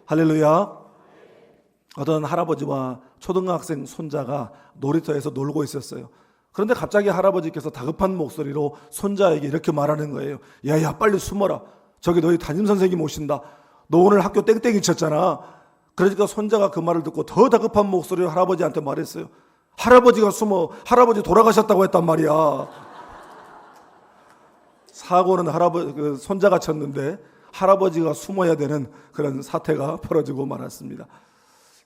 할렐루야. 어떤 할아버지와 초등학생 손자가 놀이터에서 놀고 있었어요. 그런데 갑자기 할아버지께서 다급한 목소리로 손자에게 이렇게 말하는 거예요. 야야, 빨리 숨어라. 저기 너희 담임선생님 오신다. 너 오늘 학교 땡땡이 쳤잖아. 그러니까 손자가 그 말을 듣고 더 다급한 목소리로 할아버지한테 말했어요. 할아버지가 숨어. 할아버지 돌아가셨다고 했단 말이야. 사고는 손자가 쳤는데 할아버지가 숨어야 되는 그런 사태가 벌어지고 말았습니다.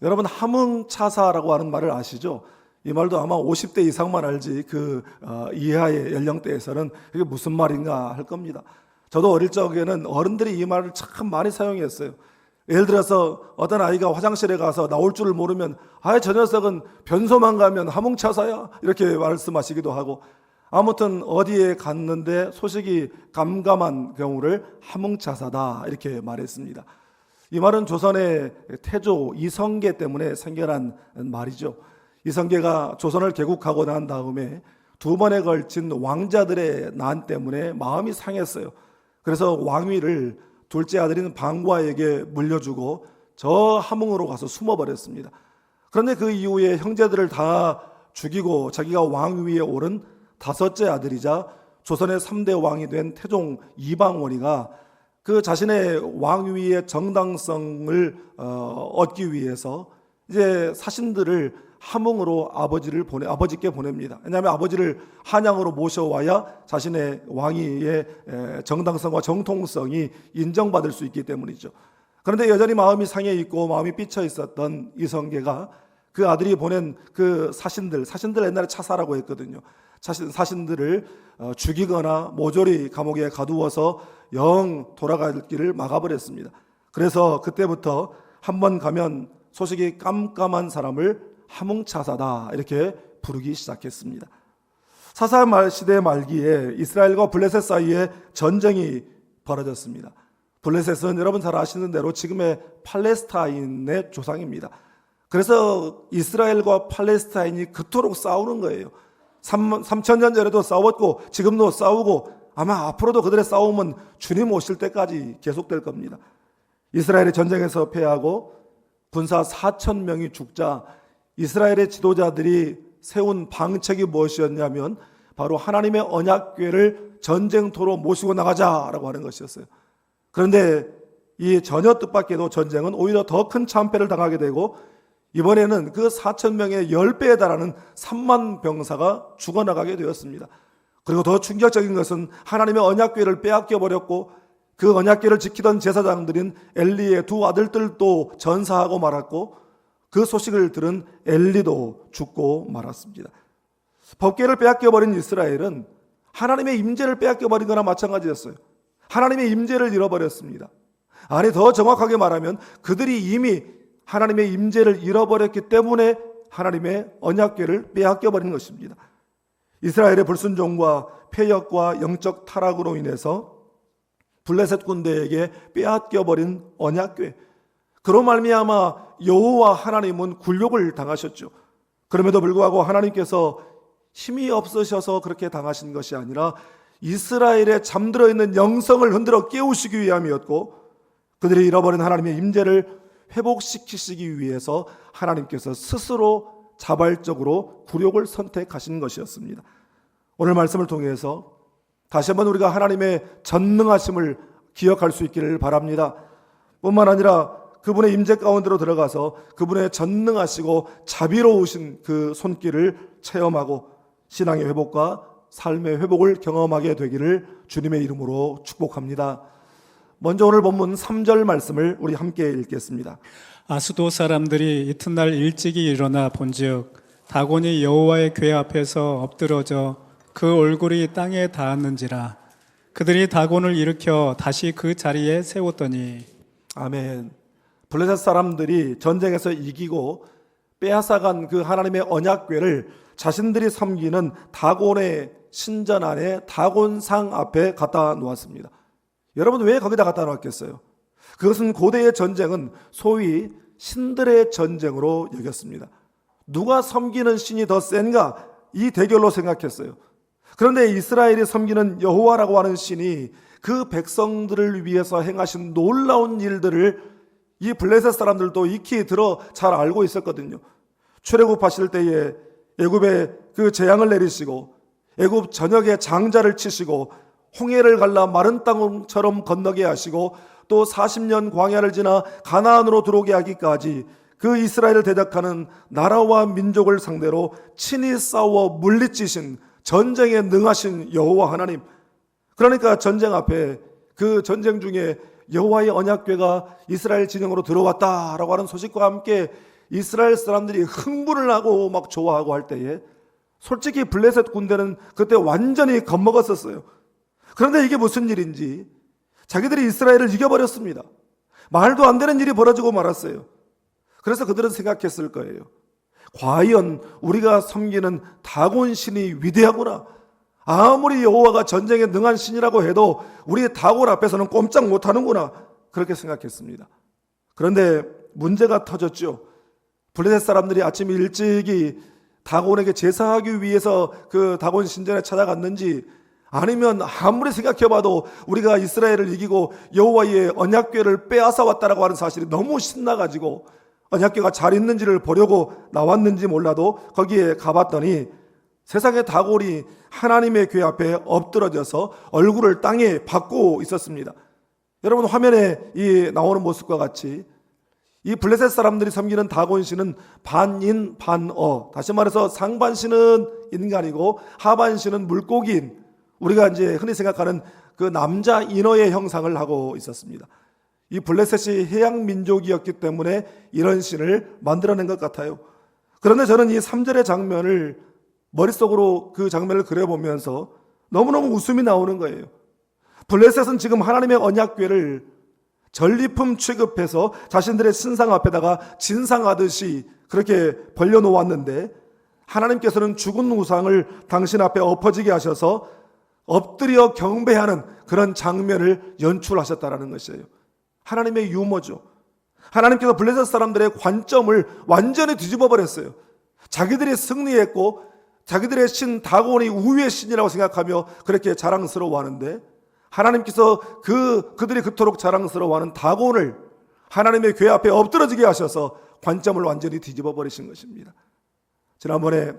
여러분, 함흥차사라고 하는 말을 아시죠? 이 말도 아마 50대 이상만 알지 그 이하의 연령대에서는 이게 무슨 말인가 할 겁니다. 저도 어릴 적에는 어른들이 이 말을 참 많이 사용했어요. 예를 들어서 어떤 아이가 화장실에 가서 나올 줄을 모르면 저 녀석은 변소만 가면 함흥차사야 이렇게 말씀하시기도 하고, 아무튼 어디에 갔는데 소식이 감감한 경우를 함흥차사다 이렇게 말했습니다. 이 말은 조선의 태조 이성계 때문에 생겨난 말이죠. 이성계가 조선을 개국하고 난 다음에 두 번에 걸친 왕자들의 난 때문에 마음이 상했어요. 그래서 왕위를 둘째 아들인 방과에게 물려주고 저 함흥으로 가서 숨어버렸습니다. 그런데 그 이후에 형제들을 다 죽이고 자기가 왕위에 오른 다섯째 아들이자 조선의 3대 왕이 된 태종 이방원이가 그 자신의 왕위의 정당성을 얻기 위해서 이제 사신들을 함흥으로 아버지께 보냅니다. 왜냐하면 아버지를 한양으로 모셔와야 자신의 왕위의 정당성과 정통성이 인정받을 수 있기 때문이죠. 그런데 여전히 마음이 상해 있고 마음이 삐쳐 있었던 이성계가 그 아들이 보낸 그 사신들 옛날에 차사라고 했거든요. 사신들을 죽이거나 모조리 감옥에 가두어서 영 돌아갈 길을 막아버렸습니다. 그래서 그때부터 한번 가면 소식이 깜깜한 사람을 함흥차사다 이렇게 부르기 시작했습니다. 사사 시대 말기에 이스라엘과 블레셋 사이에 전쟁이 벌어졌습니다. 블레셋은 여러분 잘 아시는 대로 지금의 팔레스타인의 조상입니다. 그래서 이스라엘과 팔레스타인이 그토록 싸우는 거예요. 3000년 전에도 싸웠고 지금도 싸우고 아마 앞으로도 그들의 싸움은 주님 오실 때까지 계속될 겁니다. 이스라엘이 전쟁에서 패하고 군사 4000명이 죽자 이스라엘의 지도자들이 세운 방책이 무엇이었냐면 바로 하나님의 언약궤를 전쟁터로 모시고 나가자라고 하는 것이었어요. 그런데 이 전혀 뜻밖에도 전쟁은 오히려 더 큰 참패를 당하게 되고 이번에는 그 4000명의 10배에 달하는 3만 병사가 죽어나가게 되었습니다. 그리고 더 충격적인 것은 하나님의 언약궤를 빼앗겨 버렸고 그 언약궤를 지키던 제사장들인 엘리의 두 아들들도 전사하고 말았고 그 소식을 들은 엘리도 죽고 말았습니다. 법궤를 빼앗겨버린 이스라엘은 하나님의 임재를 빼앗겨버린 거나 마찬가지였어요. 하나님의 임재를 잃어버렸습니다. 아니, 더 정확하게 말하면 그들이 이미 하나님의 임재를 잃어버렸기 때문에 하나님의 언약궤를 빼앗겨버린 것입니다. 이스라엘의 불순종과 패역과 영적 타락으로 인해서 블레셋 군대에게 빼앗겨버린 언약궤, 그로 말미암아 여호와 하나님은 굴욕을 당하셨죠. 그럼에도 불구하고 하나님께서 힘이 없으셔서 그렇게 당하신 것이 아니라 이스라엘의 잠들어 있는 영성을 흔들어 깨우시기 위함이었고 그들이 잃어버린 하나님의 임재를 회복시키시기 위해서 하나님께서 스스로 자발적으로 굴욕을 선택하신 것이었습니다. 오늘 말씀을 통해서 다시 한번 우리가 하나님의 전능하심을 기억할 수 있기를 바랍니다. 뿐만 아니라 그분의 임재 가운데로 들어가서 그분의 전능하시고 자비로우신 그 손길을 체험하고 신앙의 회복과 삶의 회복을 경험하게 되기를 주님의 이름으로 축복합니다. 먼저 오늘 본문 3절 말씀을 우리 함께 읽겠습니다. 아수도 사람들이 이튿날 일찍이 일어나 본즉 다곤이 여호와의 궤 앞에서 엎드러져 그 얼굴이 땅에 닿았는지라. 그들이 다곤을 일으켜 다시 그 자리에 세웠더니. 아멘. 블레셋 사람들이 전쟁에서 이기고 빼앗아간 그 하나님의 언약궤를 자신들이 섬기는 다곤의 신전 안에 다곤상 앞에 갖다 놓았습니다. 여러분, 왜 거기다 갖다 놓았겠어요? 그것은 고대의 전쟁은 소위 신들의 전쟁으로 여겼습니다. 누가 섬기는 신이 더 센가? 이 대결로 생각했어요. 그런데 이스라엘이 섬기는 여호와라고 하는 신이 그 백성들을 위해서 행하신 놀라운 일들을 이 블레셋 사람들도 익히 들어 잘 알고 있었거든요. 출애굽하실 때에 애굽에 그 재앙을 내리시고 애굽 전역에 장자를 치시고 홍해를 갈라 마른 땅처럼 건너게 하시고 또 40년 광야를 지나 가나안으로 들어오게 하기까지 그 이스라엘을 대적하는 나라와 민족을 상대로 친히 싸워 물리치신 전쟁에 능하신 여호와 하나님. 그러니까 전쟁 앞에 그 전쟁 중에 여호와의 언약궤가 이스라엘 진영으로 들어왔다라고 하는 소식과 함께 이스라엘 사람들이 흥분을 하고 막 좋아하고 할 때에 솔직히 블레셋 군대는 그때 완전히 겁먹었었어요. 그런데 이게 무슨 일인지 자기들이 이스라엘을 이겨버렸습니다. 말도 안 되는 일이 벌어지고 말았어요. 그래서 그들은 생각했을 거예요. 과연 우리가 섬기는 다곤 신이 위대하구나. 아무리 여호와가 전쟁에 능한 신이라고 해도 우리 다곤 앞에서는 꼼짝 못하는구나. 그렇게 생각했습니다. 그런데 문제가 터졌죠. 블레셋 사람들이 아침 일찍이 다곤에게 제사하기 위해서 그 다곤 신전에 찾아갔는지 아니면 아무리 생각해봐도 우리가 이스라엘을 이기고 여호와의 언약궤를 빼앗아 왔다라고 하는 사실이 너무 신나가지고 언약궤가 잘 있는지를 보려고 나왔는지 몰라도 거기에 가봤더니 세상의 다곤이 하나님의 궤 앞에 엎드러져서 얼굴을 땅에 박고 있었습니다. 여러분 화면에 이 나오는 모습과 같이 이 블레셋 사람들이 섬기는 다곤 신은 반인 반어, 다시 말해서 상반신은 인간이고 하반신은 물고기인, 우리가 이제 흔히 생각하는 그 남자 인어의 형상을 하고 있었습니다. 이 블레셋이 해양 민족이었기 때문에 이런 신을 만들어낸 것 같아요. 그런데 저는 이 3절의 장면을 머릿속으로 그 장면을 그려보면서 너무너무 웃음이 나오는 거예요. 블레셋은 지금 하나님의 언약궤를 전리품 취급해서 자신들의 신상 앞에다가 진상하듯이 그렇게 벌려놓았는데 하나님께서는 죽은 우상을 당신 앞에 엎어지게 하셔서 엎드려 경배하는 그런 장면을 연출하셨다는 것이에요. 하나님의 유머죠. 하나님께서 블레셋 사람들의 관점을 완전히 뒤집어 버렸어요. 자기들이 승리했고 자기들의 신 다곤이 우위의 신이라고 생각하며 그렇게 자랑스러워하는데 하나님께서 그들이 그토록 자랑스러워하는 다곤을 하나님의 궤 앞에 엎드러지게 하셔서 관점을 완전히 뒤집어 버리신 것입니다. 지난번에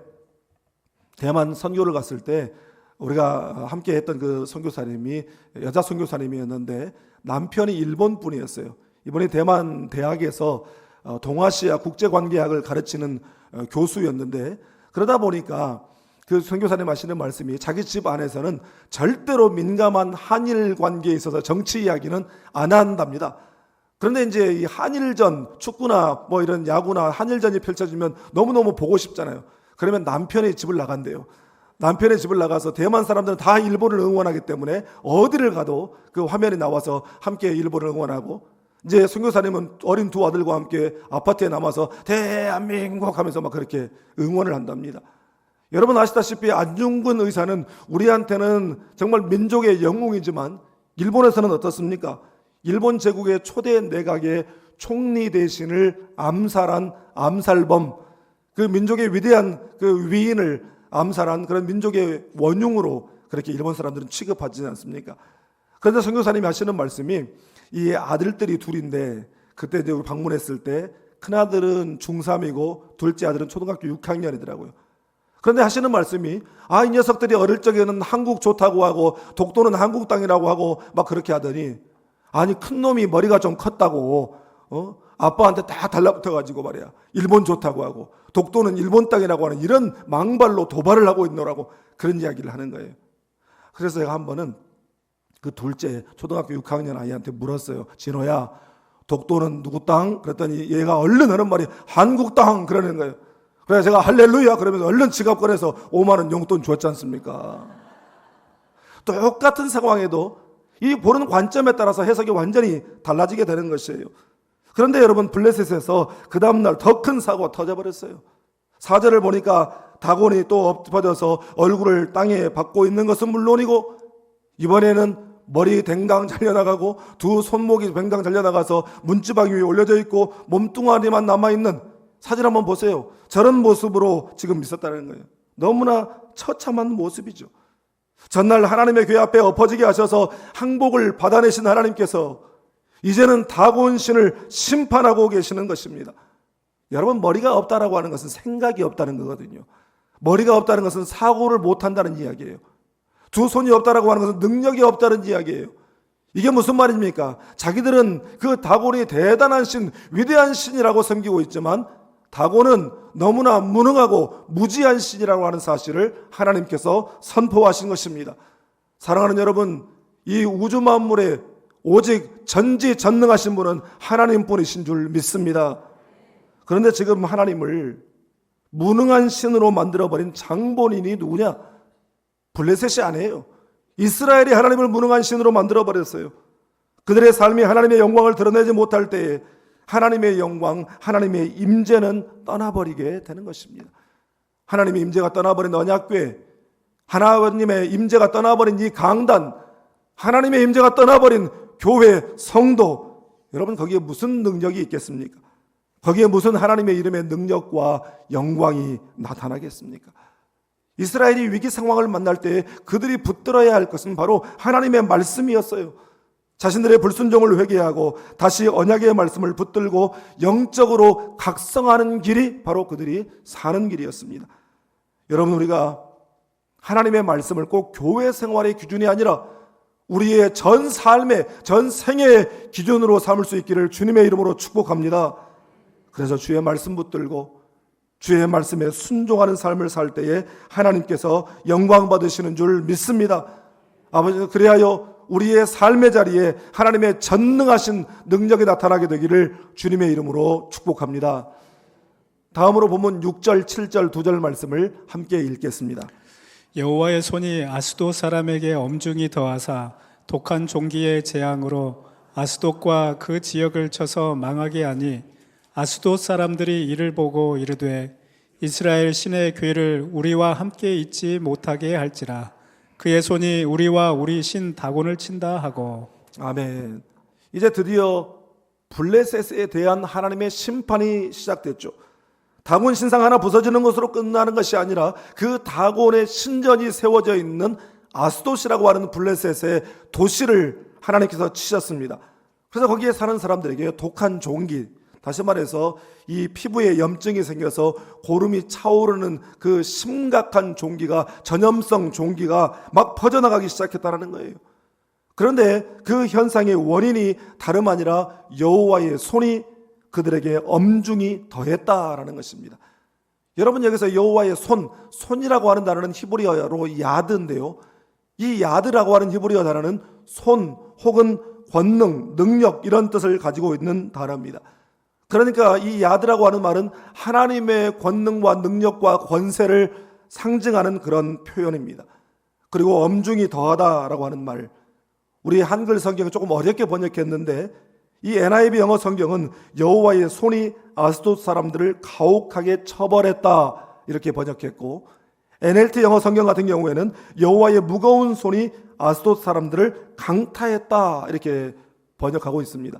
대만 선교를 갔을 때 우리가 함께 했던 그 선교사님이 여자 선교사님이었는데 남편이 일본 분이었어요. 이번에 대만 대학에서 동아시아 국제관계학을 가르치는 교수였는데 그러다 보니까 그 선교사님 하시는 말씀이 자기 집 안에서는 절대로 민감한 한일 관계에 있어서 정치 이야기는 안 한답니다. 그런데 이제 이 한일전, 축구나 뭐 이런 야구나 한일전이 펼쳐지면 너무너무 보고 싶잖아요. 그러면 남편의 집을 나간대요. 남편의 집을 나가서 대만 사람들은 다 일본을 응원하기 때문에 어디를 가도 그 화면이 나와서 함께 일본을 응원하고 이제 선교사님은 어린 두 아들과 함께 아파트에 남아서 대한민국 하면서 막 그렇게 응원을 한답니다. 여러분 아시다시피 안중근 의사는 우리한테는 정말 민족의 영웅이지만 일본에서는 어떻습니까? 일본 제국의 초대 내각의 총리 대신을 암살한 암살범, 그 민족의 위대한 그 위인을 암살한 그런 민족의 원흉으로 그렇게 일본 사람들은 취급하지 않습니까? 그런데 선교사님이 하시는 말씀이 이 아들들이 둘인데 그때 우리 방문했을 때 큰아들은 중3이고 둘째 아들은 초등학교 6학년이더라고요. 그런데 하시는 말씀이 이 녀석들이 어릴 적에는 한국 좋다고 하고 독도는 한국 땅이라고 하고 막 그렇게 하더니 아니 큰 놈이 머리가 좀 컸다고 아빠한테 딱 달라붙어가지고 말이야 일본 좋다고 하고 독도는 일본 땅이라고 하는 이런 망발로 도발을 하고 있노라고 그런 이야기를 하는 거예요. 그래서 제가 한 번은 그 둘째 초등학교 6학년 아이한테 물었어요. 진호야 독도는 누구 땅? 그랬더니 얘가 얼른 하는 말이 한국 땅 그러는 거예요. 그래서 제가 할렐루야 그러면서 얼른 지갑 꺼내서 5만 원 용돈 줬지 않습니까? 똑같은 상황에도 이 보는 관점에 따라서 해석이 완전히 달라지게 되는 것이에요. 그런데 여러분 블레셋에서 그 다음날 더 큰 사고가 터져버렸어요. 4절을 보니까 다곤이 또 엎어져서 얼굴을 땅에 박고 있는 것은 물론이고 이번에는 머리 댕강 잘려나가고 두 손목이 댕강 잘려나가서 문지방 위에 올려져 있고 몸뚱아리만 남아있는 사진 한번 보세요. 저런 모습으로 지금 있었다는 거예요. 너무나 처참한 모습이죠. 전날 하나님의 궤 앞에 엎어지게 하셔서 항복을 받아내신 하나님께서 이제는 다곤 신을 심판하고 계시는 것입니다. 여러분, 머리가 없다라고 하는 것은 생각이 없다는 거거든요. 머리가 없다는 것은 사고를 못한다는 이야기예요. 두 손이 없다라고 하는 것은 능력이 없다는 이야기예요. 이게 무슨 말입니까? 자기들은 그 다곤이 대단한 신, 위대한 신이라고 섬기고 있지만 다곤은 너무나 무능하고 무지한 신이라고 하는 사실을 하나님께서 선포하신 것입니다. 사랑하는 여러분, 이 우주 만물에 오직 전지전능하신 분은 하나님뿐이신 줄 믿습니다. 그런데 지금 하나님을 무능한 신으로 만들어버린 장본인이 누구냐? 블레셋이 아니에요. 이스라엘이 하나님을 무능한 신으로 만들어버렸어요. 그들의 삶이 하나님의 영광을 드러내지 못할 때에 하나님의 영광, 하나님의 임재는 떠나버리게 되는 것입니다. 하나님의 임재가 떠나버린 언약궤, 하나님의 임재가 떠나버린 이 강단, 하나님의 임재가 떠나버린 교회, 성도, 여러분 거기에 무슨 능력이 있겠습니까? 거기에 무슨 하나님의 이름의 능력과 영광이 나타나겠습니까? 이스라엘이 위기 상황을 만날 때 그들이 붙들어야 할 것은 바로 하나님의 말씀이었어요. 자신들의 불순종을 회개하고 다시 언약의 말씀을 붙들고 영적으로 각성하는 길이 바로 그들이 사는 길이었습니다. 여러분, 우리가 하나님의 말씀을 꼭 교회 생활의 기준이 아니라 우리의 전 삶의, 전 생애의 기준으로 삼을 수 있기를 주님의 이름으로 축복합니다. 그래서 주의 말씀 붙들고 주의 말씀에 순종하는 삶을 살 때에 하나님께서 영광 받으시는 줄 믿습니다. 아버지, 그리하여 우리의 삶의 자리에 하나님의 전능하신 능력이 나타나게 되기를 주님의 이름으로 축복합니다. 다음으로 본문 6절, 7절, 2절 말씀을 함께 읽겠습니다. 여호와의 손이 아스돗 사람에게 엄중히 더하사 독한 종기의 재앙으로 아스돗과 그 지역을 쳐서 망하게 하니 아스돗 사람들이 이를 보고 이르되 이스라엘 신의 괴를 우리와 함께 있지 못하게 할지라 그의 손이 우리와 우리 신 다곤을 친다 하고. 아멘. 이제 드디어 블레셋에 대한 하나님의 심판이 시작됐죠. 다곤 신상 하나 부서지는 것으로 끝나는 것이 아니라 그 다곤의 신전이 세워져 있는 아스돗이라고 하는 블레셋의 도시를 하나님께서 치셨습니다. 그래서 거기에 사는 사람들에게 독한 종기, 다시 말해서 이 피부에 염증이 생겨서 고름이 차오르는 그 심각한 종기가, 전염성 종기가 막 퍼져나가기 시작했다는 거예요. 그런데 그 현상의 원인이 다름 아니라 여호와의 손이 그들에게 엄중히 더했다라는 것입니다. 여러분, 여기서 여호와의 손이라고 하는 단어는 히브리어로 야드인데요, 이 야드라고 하는 히브리어 단어는 손 혹은 권능, 능력, 이런 뜻을 가지고 있는 단어입니다. 그러니까 이 야드라고 하는 말은 하나님의 권능과 능력과 권세를 상징하는 그런 표현입니다. 그리고 엄중히 더하다라고 하는 말, 우리 한글 성경은 조금 어렵게 번역했는데 이 NIV 영어 성경은 여호와의 손이 아스돗 사람들을 가혹하게 처벌했다 이렇게 번역했고, NLT 영어 성경 같은 경우에는 여호와의 무거운 손이 아스돗 사람들을 강타했다 이렇게 번역하고 있습니다.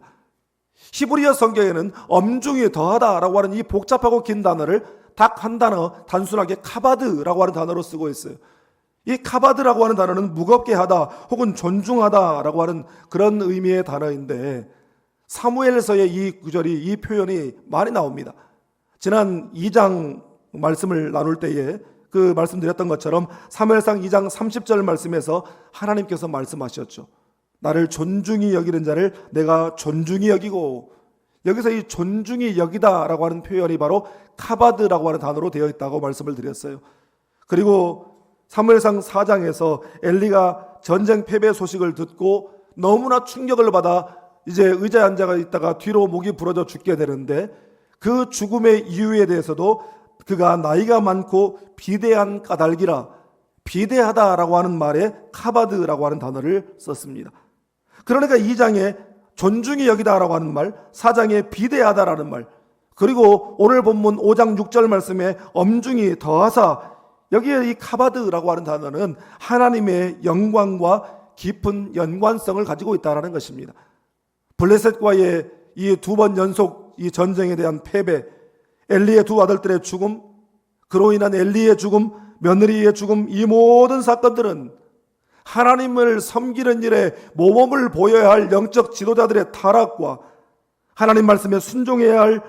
히브리어 성경에는 엄중히 더하다라고 하는 이 복잡하고 긴 단어를 딱 한 단어, 단순하게 카바드라고 하는 단어로 쓰고 있어요. 이 카바드라고 하는 단어는 무겁게 하다 혹은 존중하다라고 하는 그런 의미의 단어인데, 사무엘서의 이 구절이, 이 표현이 많이 나옵니다. 지난 2장 말씀을 나눌 때에 그 말씀드렸던 것처럼 사무엘상 2장 30절 말씀에서 하나님께서 말씀하셨죠. 나를 존중히 여기는 자를 내가 존중히 여기고, 여기서 이 존중히 여기다라고 하는 표현이 바로 카바드라고 하는 단어로 되어 있다고 말씀을 드렸어요. 그리고 사무엘상 4장에서 엘리가 전쟁 패배 소식을 듣고 너무나 충격을 받아 이제 의자에 앉아 있다가 뒤로 목이 부러져 죽게 되는데, 그 죽음의 이유에 대해서도 그가 나이가 많고 비대한 까닭이라, 비대하다라고 하는 말에 카바드라고 하는 단어를 썼습니다. 그러니까 2장에 존중히 여기다라고 하는 말, 4장에 비대하다라는 말, 그리고 오늘 본문 5장 6절 말씀에 엄중히 더하사, 여기에 이 카바드라고 하는 단어는 하나님의 영광과 깊은 연관성을 가지고 있다는 것입니다. 블레셋과의 이 두 번 연속 이 전쟁에 대한 패배, 엘리의 두 아들들의 죽음, 그로 인한 엘리의 죽음, 며느리의 죽음, 이 모든 사건들은 하나님을 섬기는 일에 모범을 보여야 할 영적 지도자들의 타락과 하나님 말씀에 순종해야 할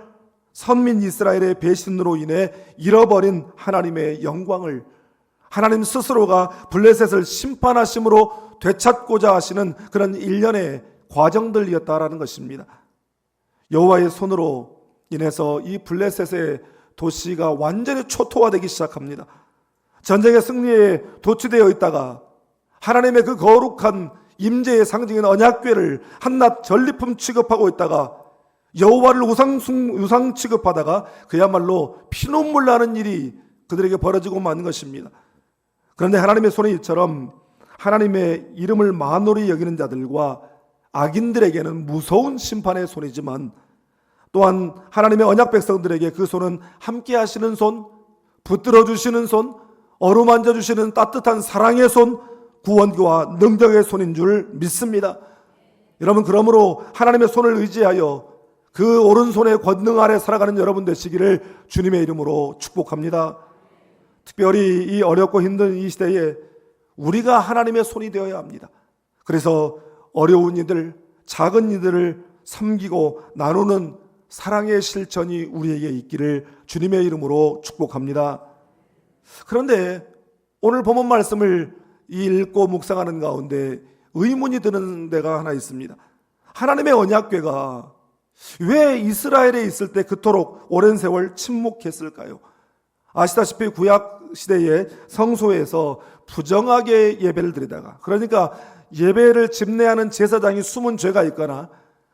선민 이스라엘의 배신으로 인해 잃어버린 하나님의 영광을 하나님 스스로가 블레셋을 심판하심으로 되찾고자 하시는 그런 일련의 과정들이었다라는 것입니다. 여호와의 손으로 인해서 이 블레셋의 도시가 완전히 초토화되기 시작합니다. 전쟁의 승리에 도취되어 있다가 하나님의 그 거룩한 임재의 상징인 언약궤를 한낱 전리품 취급하고 있다가 여호와를 우상 취급하다가 그야말로 피눈물 나는 일이 그들에게 벌어지고 마는 것입니다. 그런데 하나님의 손이 이처럼 하나님의 이름을 만홀히 여기는 자들과 악인들에게는 무서운 심판의 손이지만 또한 하나님의 언약 백성들에게 그 손은 함께 하시는 손, 붙들어 주시는 손, 어루만져 주시는 따뜻한 사랑의 손, 구원과 능력의 손인 줄 믿습니다. 여러분, 그러므로 하나님의 손을 의지하여 그 오른손의 권능 아래 살아가는 여러분 되시기를 주님의 이름으로 축복합니다. 특별히 이 어렵고 힘든 이 시대에 우리가 하나님의 손이 되어야 합니다. 그래서 어려운 이들, 작은 이들을 섬기고 나누는 사랑의 실천이 우리에게 있기를 주님의 이름으로 축복합니다. 그런데 오늘 본문 말씀을 읽고 묵상하는 가운데 의문이 드는 데가 하나 있습니다. 하나님의 언약궤가 왜 이스라엘에 있을 때 그토록 오랜 세월 침묵했을까요? 아시다시피 구약 시대의 성소에서 부정하게 예배를 드리다가, 그러니까 예배를 집례하는 제사장이 숨은 죄가 있거나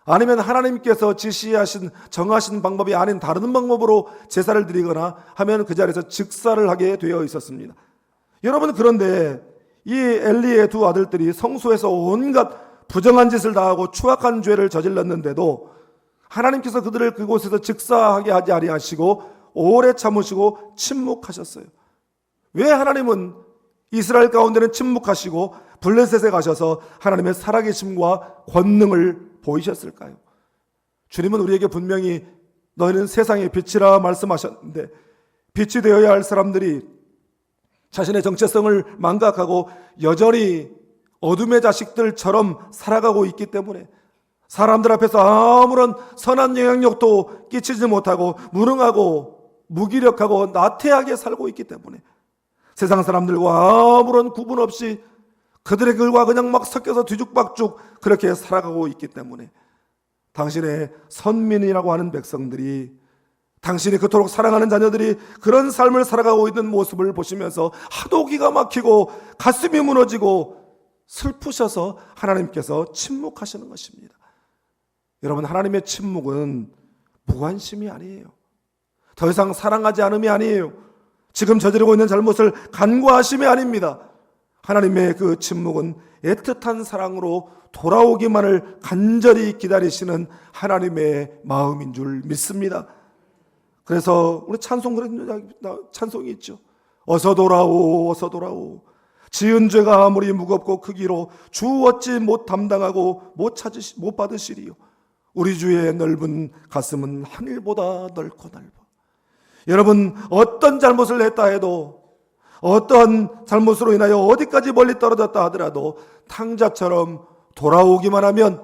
아니면 하나님께서 지시하신 정하신 방법이 아닌 다른 방법으로 제사를 드리거나 하면 그 자리에서 즉사를 하게 되어 있었습니다. 여러분, 그런데 이 엘리의 두 아들들이 성소에서 온갖 부정한 짓을 다하고 추악한 죄를 저질렀는데도 하나님께서 그들을 그곳에서 즉사하게 하지 아니하시고 오래 참으시고 침묵하셨어요. 왜 하나님은 이스라엘 가운데는 침묵하시고 블레셋에 가셔서 하나님의 살아계심과 권능을 보이셨을까요? 주님은 우리에게 분명히 너희는 세상의 빛이라 말씀하셨는데 빛이 되어야 할 사람들이 자신의 정체성을 망각하고 여전히 어둠의 자식들처럼 살아가고 있기 때문에 사람들 앞에서 아무런 선한 영향력도 끼치지 못하고 무능하고 무기력하고 나태하게 살고 있기 때문에 세상 사람들과 아무런 구분 없이 그들의 글과 그냥 막 섞여서 뒤죽박죽 그렇게 살아가고 있기 때문에 당신의 선민이라고 하는 백성들이, 당신이 그토록 사랑하는 자녀들이 그런 삶을 살아가고 있는 모습을 보시면서 하도 기가 막히고 가슴이 무너지고 슬프셔서 하나님께서 침묵하시는 것입니다. 여러분, 하나님의 침묵은 무관심이 아니에요. 더 이상 사랑하지 않음이 아니에요. 지금 저지르고 있는 잘못을 간과하심이 아닙니다. 하나님의 그 침묵은 애틋한 사랑으로 돌아오기만을 간절히 기다리시는 하나님의 마음인 줄 믿습니다. 그래서 우리 찬송이 있죠. 어서 돌아오, 어서 돌아오. 지은 죄가 아무리 무겁고 크기로 주 어찌 못 담당하고 못 받으시리요. 우리 주의 넓은 가슴은 하늘보다 넓고 넓어. 여러분, 어떤 잘못을 했다 해도, 어떤 잘못으로 인하여 어디까지 멀리 떨어졌다 하더라도 탕자처럼 돌아오기만 하면,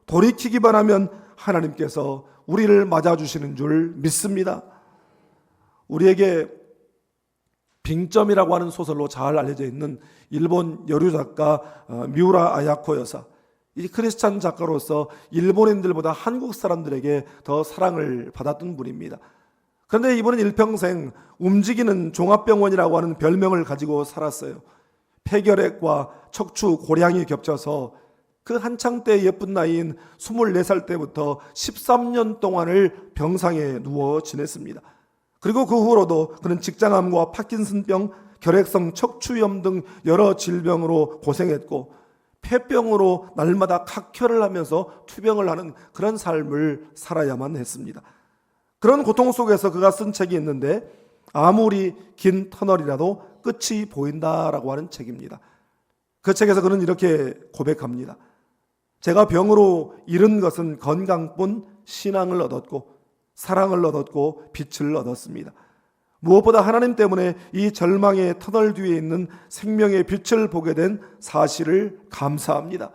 돌이키기만 하면 하나님께서 우리를 맞아주시는 줄 믿습니다. 우리에게 빙점이라고 하는 소설로 잘 알려져 있는 일본 여류 작가 미우라 아야코 여사, 이 크리스찬 작가로서 일본인들보다 한국 사람들에게 더 사랑을 받았던 분입니다. 그런데 이분은 일평생 움직이는 종합병원이라고 하는 별명을 가지고 살았어요. 폐결핵과 척추 고량이 겹쳐서 그 한창 때 예쁜 나이인 24살 때부터 13년 동안을 병상에 누워 지냈습니다. 그리고 그 후로도 그는 직장암과 파킨슨병, 결핵성 척추염 등 여러 질병으로 고생했고 폐병으로 날마다 각혈을 하면서 투병을 하는 그런 삶을 살아야만 했습니다. 그런 고통 속에서 그가 쓴 책이 있는데 아무리 긴 터널이라도 끝이 보인다라고 하는 책입니다. 그 책에서 그는 이렇게 고백합니다. 제가 병으로 잃은 것은 건강뿐 신앙을 얻었고 사랑을 얻었고 빛을 얻었습니다. 무엇보다 하나님 때문에 이 절망의 터널 뒤에 있는 생명의 빛을 보게 된 사실을 감사합니다.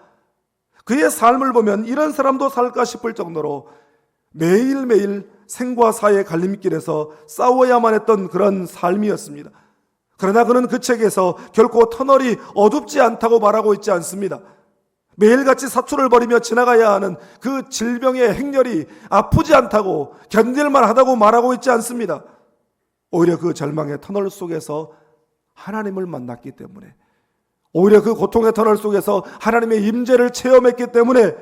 그의 삶을 보면 이런 사람도 살까 싶을 정도로 매일매일 생과 사의 갈림길에서 싸워야만 했던 그런 삶이었습니다. 그러나 그는 그 책에서 결코 터널이 어둡지 않다고 말하고 있지 않습니다. 매일같이 사투를 벌이며 지나가야 하는 그 질병의 행렬이 아프지 않다고, 견딜만 하다고 말하고 있지 않습니다. 오히려 그 절망의 터널 속에서 하나님을 만났기 때문에, 오히려 그 고통의 터널 속에서 하나님의 임재를 체험했기 때문에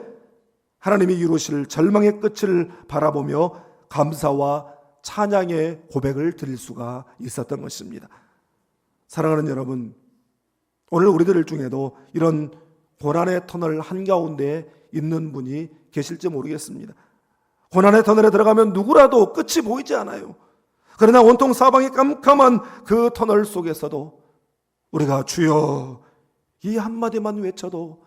하나님이 이루실 절망의 끝을 바라보며 감사와 찬양의 고백을 드릴 수가 있었던 것입니다. 사랑하는 여러분, 오늘 우리들 중에도 이런 고난의 터널 한가운데 있는 분이 계실지 모르겠습니다. 고난의 터널에 들어가면 누구라도 끝이 보이지 않아요. 그러나 온통 사방이 깜깜한 그 터널 속에서도 우리가 주여 이 한마디만 외쳐도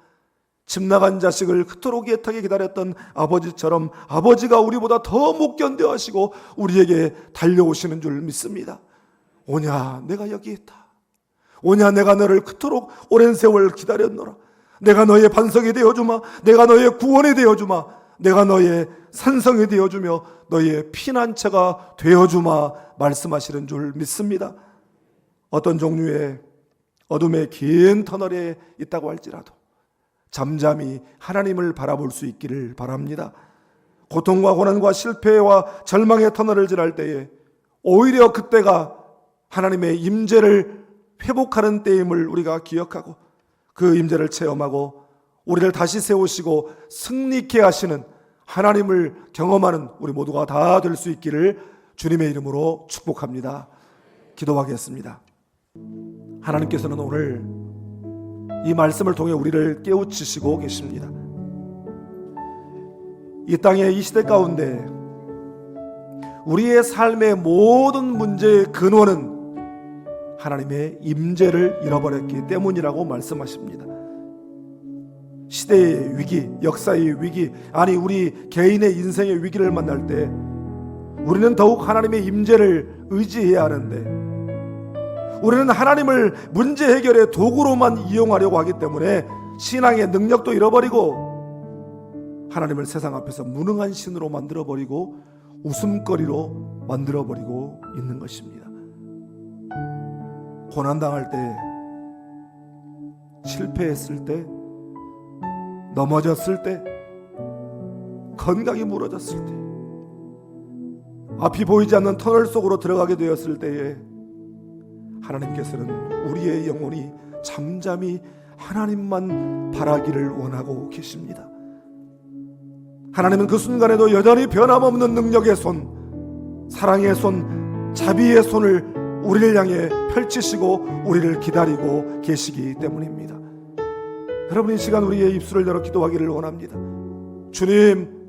집 나간 자식을 그토록 애타게 기다렸던 아버지처럼 아버지가 우리보다 더 못 견뎌 하시고 우리에게 달려오시는 줄 믿습니다. 오냐 내가 여기 있다. 오냐 내가 너를 그토록 오랜 세월 기다렸노라. 내가 너의 반석이 되어주마. 내가 너의 구원이 되어주마. 내가 너의 산성이 되어주며 너의 피난처가 되어주마 말씀하시는 줄 믿습니다. 어떤 종류의 어둠의 긴 터널에 있다고 할지라도 잠잠히 하나님을 바라볼 수 있기를 바랍니다. 고통과 고난과 실패와 절망의 터널을 지날 때에 오히려 그때가 하나님의 임재를 회복하는 때임을 우리가 기억하고 그 임재를 체험하고 우리를 다시 세우시고 승리케 하시는 하나님을 경험하는 우리 모두가 다 될 수 있기를 주님의 이름으로 축복합니다. 기도하겠습니다. 하나님께서는 오늘 이 말씀을 통해 우리를 깨우치시고 계십니다. 이 땅의 이 시대 가운데 우리의 삶의 모든 문제의 근원은 하나님의 임재를 잃어버렸기 때문이라고 말씀하십니다. 시대의 위기, 역사의 위기, 아니 우리 개인의 인생의 위기를 만날 때 우리는 더욱 하나님의 임재를 의지해야 하는데 우리는 하나님을 문제 해결의 도구로만 이용하려고 하기 때문에 신앙의 능력도 잃어버리고 하나님을 세상 앞에서 무능한 신으로 만들어버리고 웃음거리로 만들어버리고 있는 것입니다. 고난당할 때, 실패했을 때, 넘어졌을 때, 건강이 무너졌을 때, 앞이 보이지 않는 터널 속으로 들어가게 되었을 때에 하나님께서는 우리의 영혼이 잠잠히 하나님만 바라기를 원하고 계십니다. 하나님은 그 순간에도 여전히 변함없는 능력의 손, 사랑의 손, 자비의 손을 우리를 향해 펼치시고 우리를 기다리고 계시기 때문입니다. 여러분, 이 시간 우리의 입술을 열어 기도하기를 원합니다. 주님,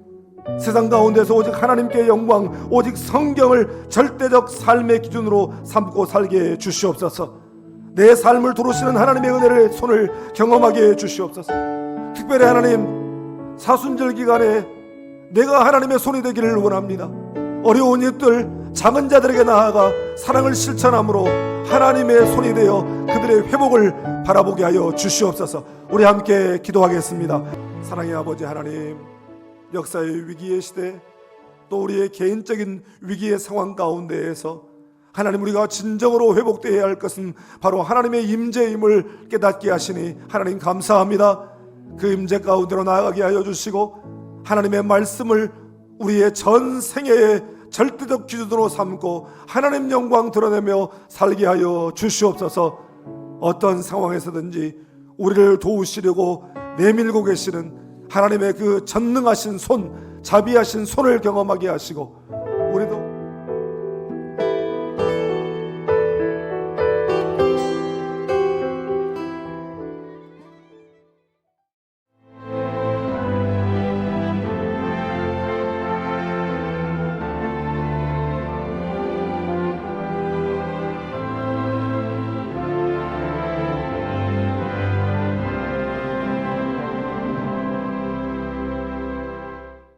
세상 가운데서 오직 하나님께 영광, 오직 성경을 절대적 삶의 기준으로 삼고 살게 해 주시옵소서. 내 삶을 두루시는 하나님의 은혜를 손을 경험하게 해 주시옵소서. 특별히 하나님, 사순절 기간에 내가 하나님의 손이 되기를 원합니다. 어려운 이들, 작은 자들에게 나아가 사랑을 실천함으로 하나님의 손이 되어 그들의 회복을 바라보게 하여 주시옵소서. 우리 함께 기도하겠습니다. 사랑의 아버지 하나님, 역사의 위기의 시대, 또 우리의 개인적인 위기의 상황 가운데에서 하나님, 우리가 진정으로 회복되어야 할 것은 바로 하나님의 임재임을 깨닫게 하시니 하나님 감사합니다. 그 임재 가운데로 나아가게 하여 주시고 하나님의 말씀을 우리의 전 생애의 절대적 기준으로 삼고 하나님 영광 드러내며 살게 하여 주시옵소서. 어떤 상황에서든지 우리를 도우시려고 내밀고 계시는 하나님의 그 전능하신 손, 자비하신 손을 경험하게 하시고